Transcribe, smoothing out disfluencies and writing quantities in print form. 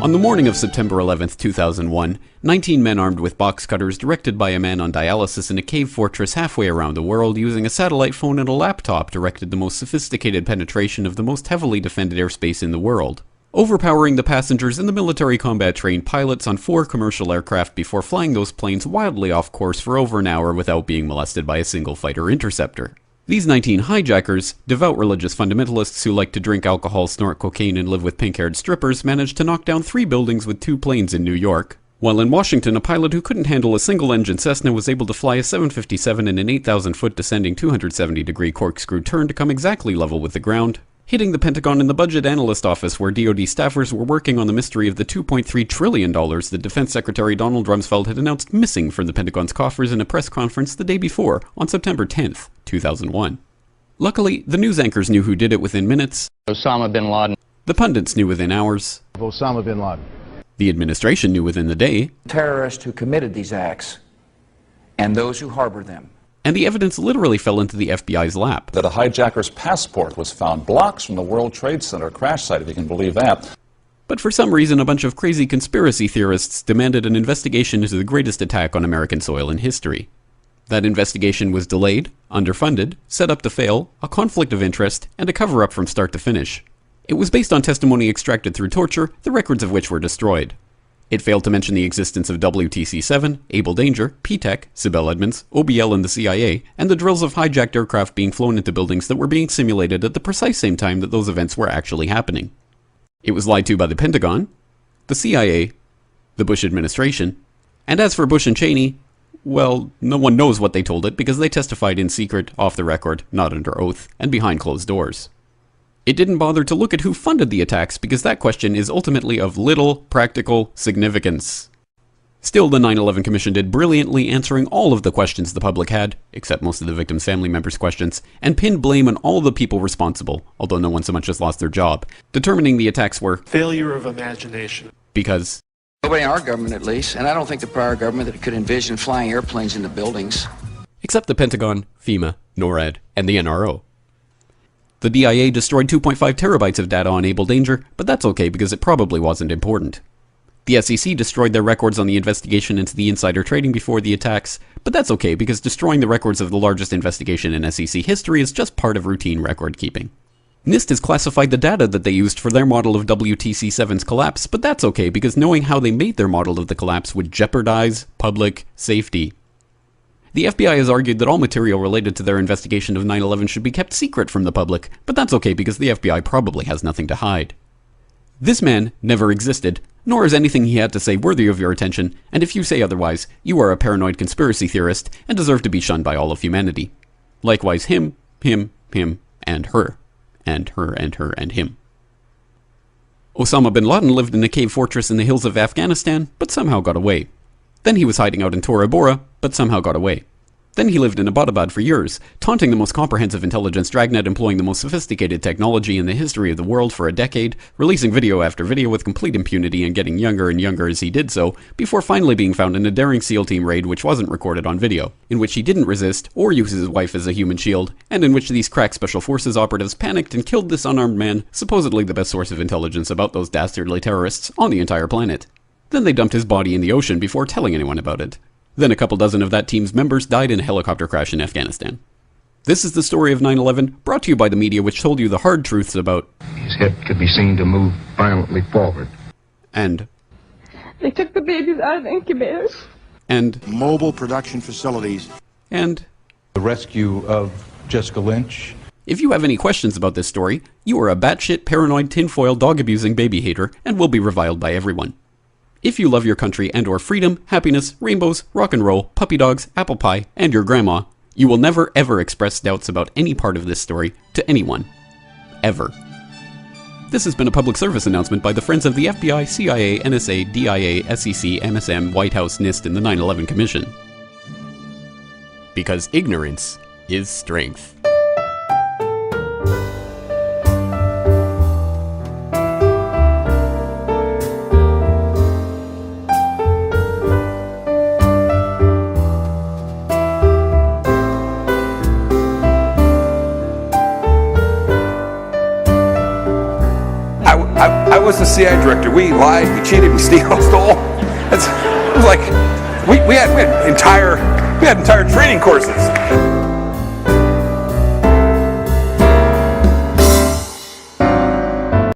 On the morning of September 11, 2001, 19 men armed with box cutters, directed by a man on dialysis in a cave fortress halfway around the world using a satellite phone and a laptop, directed the most sophisticated penetration of the most heavily defended airspace in the world, overpowering the passengers and the military combat-trained pilots on 4 commercial aircraft before flying those planes wildly off course for over an hour without being molested by a single fighter interceptor. These 19 hijackers, devout religious fundamentalists who like to drink alcohol, snort cocaine, and live with pink-haired strippers, managed to knock down 3 buildings with 2 planes in New York. While in Washington, a pilot who couldn't handle a single-engine Cessna was able to fly a 757 in an 8,000-foot descending 270-degree corkscrew turn to come exactly level with the ground, hitting the Pentagon in the Budget Analyst Office where DoD staffers were working on the mystery of the $2.3 trillion that Defense Secretary Donald Rumsfeld had announced missing from the Pentagon's coffers in a press conference the day before, on September 10th, 2001. Luckily, the news anchors knew who did it within minutes. Osama bin Laden. The pundits knew within hours. Osama bin Laden. The administration knew within the day. Terrorists who committed these acts and those who harbored them. And the evidence literally fell into the FBI's lap. That a hijacker's passport was found blocks from the World Trade Center crash site, if you can believe that. But for some reason, a bunch of crazy conspiracy theorists demanded an investigation into the greatest attack on American soil in history. That investigation was delayed, underfunded, set up to fail, a conflict of interest, and a cover-up from start to finish. It was based on testimony extracted through torture, the records of which were destroyed. It failed to mention the existence of WTC-7, Able Danger, P-TECH, Sibel Edmonds, OBL and the CIA, and the drills of hijacked aircraft being flown into buildings that were being simulated at the precise same time that those events were actually happening. It was lied to by the Pentagon, the CIA, the Bush administration, and as for Bush and Cheney, well, no one knows what they told it because they testified in secret, off the record, not under oath, and behind closed doors. It didn't bother to look at who funded the attacks because that question is ultimately of little practical significance. Still, the 9/11 Commission did brilliantly answering all of the questions the public had, except most of the victims' family members' questions, and pinned blame on all the people responsible, although no one so much as lost their job, determining the attacks were failure of imagination. Because Nobody in our government, at least, and I don't think the prior government that could envision flying airplanes into buildings. Except the Pentagon, FEMA, NORAD, and the NRO. The DIA destroyed 2.5 terabytes of data on Able Danger, but that's okay because it probably wasn't important. The SEC destroyed their records on the investigation into the insider trading before the attacks, but that's okay because destroying the records of the largest investigation in SEC history is just part of routine record keeping. NIST has classified the data that they used for their model of WTC-7's collapse, but that's okay because knowing how they made their model of the collapse would jeopardize public safety. The FBI has argued that all material related to their investigation of 9/11 should be kept secret from the public, but that's okay because the FBI probably has nothing to hide. This man never existed, nor is anything he had to say worthy of your attention, and if you say otherwise, you are a paranoid conspiracy theorist and deserve to be shunned by all of humanity. Likewise him, and her. And her, and her, and him. Osama bin Laden lived in a cave fortress in the hills of Afghanistan, but somehow got away. Then he was hiding out in Tora Bora, but somehow got away. Then he lived in Abbottabad for years, taunting the most comprehensive intelligence dragnet employing the most sophisticated technology in the history of the world for a decade, releasing video after video with complete impunity and getting younger and younger as he did so, before finally being found in a daring SEAL team raid which wasn't recorded on video, in which he didn't resist or use his wife as a human shield, and in which these crack special forces operatives panicked and killed this unarmed man, supposedly the best source of intelligence about those dastardly terrorists on the entire planet. Then they dumped his body in the ocean before telling anyone about it. Then a couple dozen of that team's members died in a helicopter crash in Afghanistan. This is the story of 9/11, brought to you by the media which told you the hard truths about his head could be seen to move violently forward. And they took the babies out of the incubators. And mobile production facilities. And the rescue of Jessica Lynch. If you have any questions about this story, you are a batshit paranoid tinfoil dog-abusing baby hater and will be reviled by everyone. If you love your country and or freedom, happiness, rainbows, rock and roll, puppy dogs, apple pie, and your grandma, you will never ever express doubts about any part of this story to anyone. Ever. This has been a public service announcement by the Friends of the FBI, CIA, NSA, DIA, SEC, MSM, White House, NIST, and the 9/11 Commission. Because ignorance is strength. I I was the CIA director. We lied, we cheated, we stole. It was like we had entire training courses.